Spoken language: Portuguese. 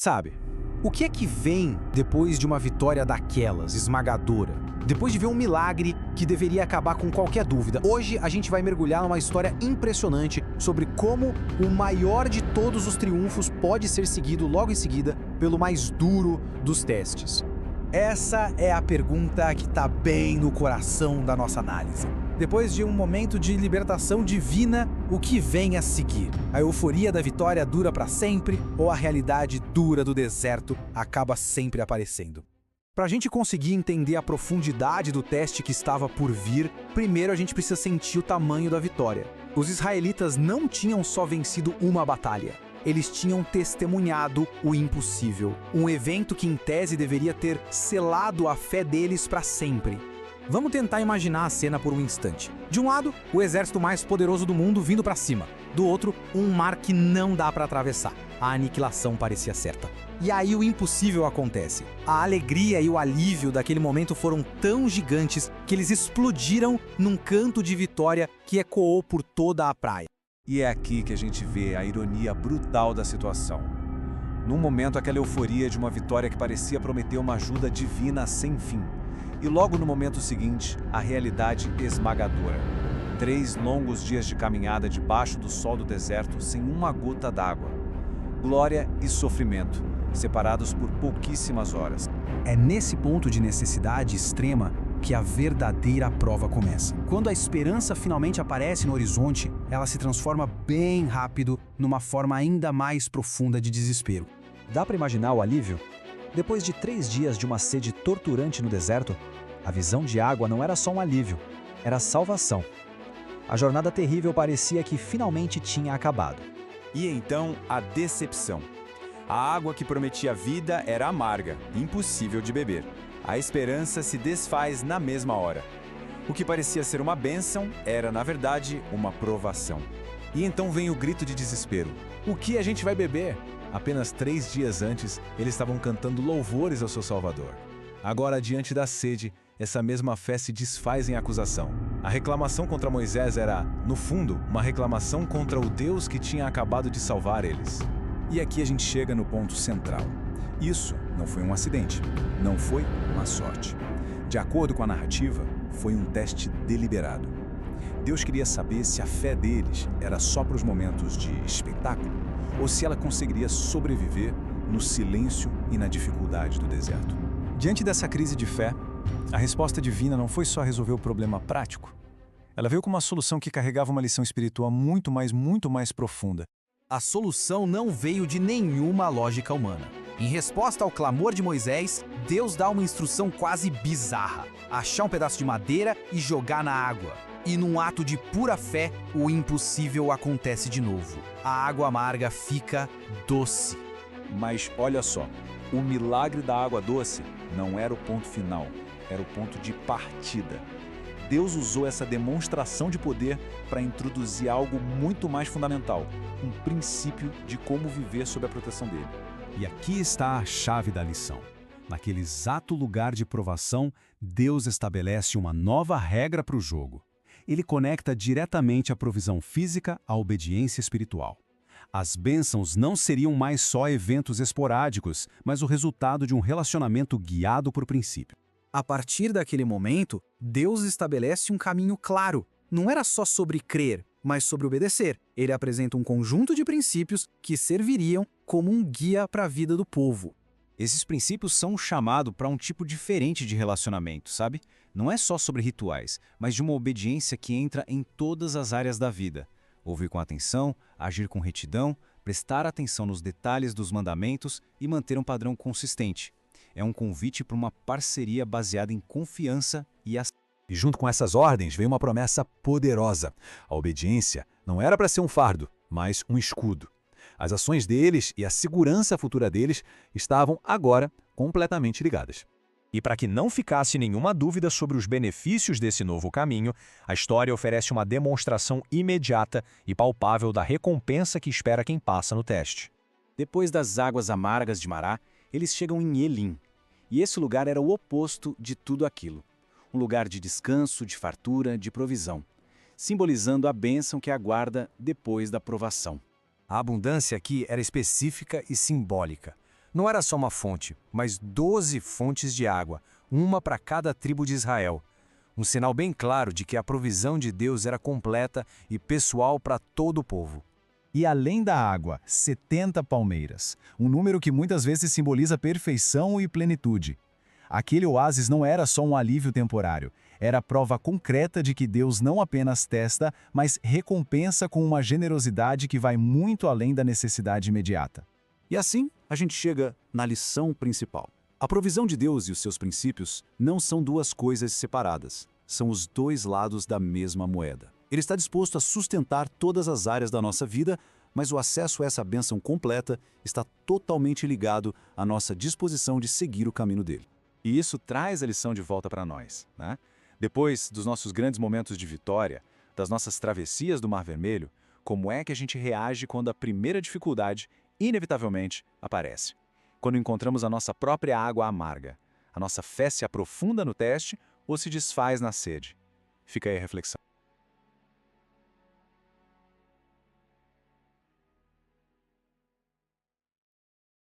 Sabe, o que é que vem depois de uma vitória daquelas, esmagadora? Depois de ver um milagre que deveria acabar com qualquer dúvida. Hoje a gente vai mergulhar numa história impressionante sobre como o maior de todos os triunfos pode ser seguido logo em seguida pelo mais duro dos testes. Essa é a pergunta que está bem no coração da nossa análise. Depois de um momento de libertação divina, o que vem a seguir? A euforia da vitória dura para sempre ou a realidade dura do deserto acaba sempre aparecendo? Para a gente conseguir entender a profundidade do teste que estava por vir, primeiro a gente precisa sentir o tamanho da vitória. Os israelitas não tinham só vencido uma batalha. Eles tinham testemunhado o impossível. Um evento que, em tese, deveria ter selado a fé deles para sempre. Vamos tentar imaginar a cena por um instante. De um lado, o exército mais poderoso do mundo vindo para cima. Do outro, um mar que não dá para atravessar. A aniquilação parecia certa. E aí o impossível acontece. A alegria e o alívio daquele momento foram tão gigantes que eles explodiram num canto de vitória que ecoou por toda a praia. E é aqui que a gente vê a ironia brutal da situação. Num momento, aquela euforia de uma vitória que parecia prometer uma ajuda divina sem fim. E logo no momento seguinte, a realidade esmagadora. 3 longos dias de caminhada debaixo do sol do deserto sem uma gota d'água. Glória e sofrimento, separados por pouquíssimas horas. É nesse ponto de necessidade extrema que a verdadeira prova começa. Quando a esperança finalmente aparece no horizonte, ela se transforma bem rápido numa forma ainda mais profunda de desespero. Dá para imaginar o alívio? Depois de 3 dias de uma sede torturante no deserto, a visão de água não era só um alívio, era salvação. A jornada terrível parecia que finalmente tinha acabado. E então, a decepção. A água que prometia vida era amarga, impossível de beber. A esperança se desfaz na mesma hora. O que parecia ser uma bênção era, na verdade, uma provação. E então vem o grito de desespero. O que a gente vai beber? Apenas 3 dias antes, eles estavam cantando louvores ao seu Salvador. Agora, diante da sede, essa mesma fé se desfaz em acusação. A reclamação contra Moisés era, no fundo, uma reclamação contra o Deus que tinha acabado de salvar eles. E aqui a gente chega no ponto central. Isso não foi um acidente, não foi uma sorte. De acordo com a narrativa, foi um teste deliberado. Deus queria saber se a fé deles era só para os momentos de espetáculo ou se ela conseguiria sobreviver no silêncio e na dificuldade do deserto. Diante dessa crise de fé, a resposta divina não foi só resolver o problema prático. Ela veio com uma solução que carregava uma lição espiritual muito mais profunda. A solução não veio de nenhuma lógica humana. Em resposta ao clamor de Moisés, Deus dá uma instrução quase bizarra: achar um pedaço de madeira e jogar na água. E num ato de pura fé, o impossível acontece de novo. A água amarga fica doce. Mas olha só, o milagre da água doce não era o ponto final, era o ponto de partida. Deus usou essa demonstração de poder para introduzir algo muito mais fundamental, um princípio de como viver sob a proteção dele. E aqui está a chave da lição. Naquele exato lugar de provação, Deus estabelece uma nova regra para o jogo. Ele conecta diretamente a provisão física à obediência espiritual. As bênçãos não seriam mais só eventos esporádicos, mas o resultado de um relacionamento guiado por princípio. A partir daquele momento, Deus estabelece um caminho claro. Não era só sobre crer, mas sobre obedecer. Ele apresenta um conjunto de princípios que serviriam como um guia para a vida do povo. Esses princípios são um chamado para um tipo diferente de relacionamento, sabe? Não é só sobre rituais, mas de uma obediência que entra em todas as áreas da vida. Ouvir com atenção, agir com retidão, prestar atenção nos detalhes dos mandamentos e manter um padrão consistente. É um convite para uma parceria baseada em confiança e ação. E junto com essas ordens veio uma promessa poderosa. A obediência não era para ser um fardo, mas um escudo. As ações deles e a segurança futura deles estavam agora completamente ligadas. E para que não ficasse nenhuma dúvida sobre os benefícios desse novo caminho, a história oferece uma demonstração imediata e palpável da recompensa que espera quem passa no teste. Depois das águas amargas de Mará, eles chegam em Elim. E esse lugar era o oposto de tudo aquilo. Um lugar de descanso, de fartura, de provisão, simbolizando a bênção que aguarda depois da provação. A abundância aqui era específica e simbólica. Não era só uma fonte, mas 12 fontes de água, uma para cada tribo de Israel. Um sinal bem claro de que a provisão de Deus era completa e pessoal para todo o povo. E além da água, 70 palmeiras, um número que muitas vezes simboliza perfeição e plenitude. Aquele oásis não era só um alívio temporário, era prova concreta de que Deus não apenas testa, mas recompensa com uma generosidade que vai muito além da necessidade imediata. E assim, a gente chega na lição principal. A provisão de Deus e os seus princípios não são duas coisas separadas, são os dois lados da mesma moeda. Ele está disposto a sustentar todas as áreas da nossa vida, mas o acesso a essa bênção completa está totalmente ligado à nossa disposição de seguir o caminho dele. E isso traz a lição de volta para nós, né? Depois dos nossos grandes momentos de vitória, das nossas travessias do Mar Vermelho, como é que a gente reage quando a primeira dificuldade, inevitavelmente, aparece? Quando encontramos a nossa própria água amarga, a nossa fé se aprofunda no teste ou se desfaz na sede? Fica aí a reflexão.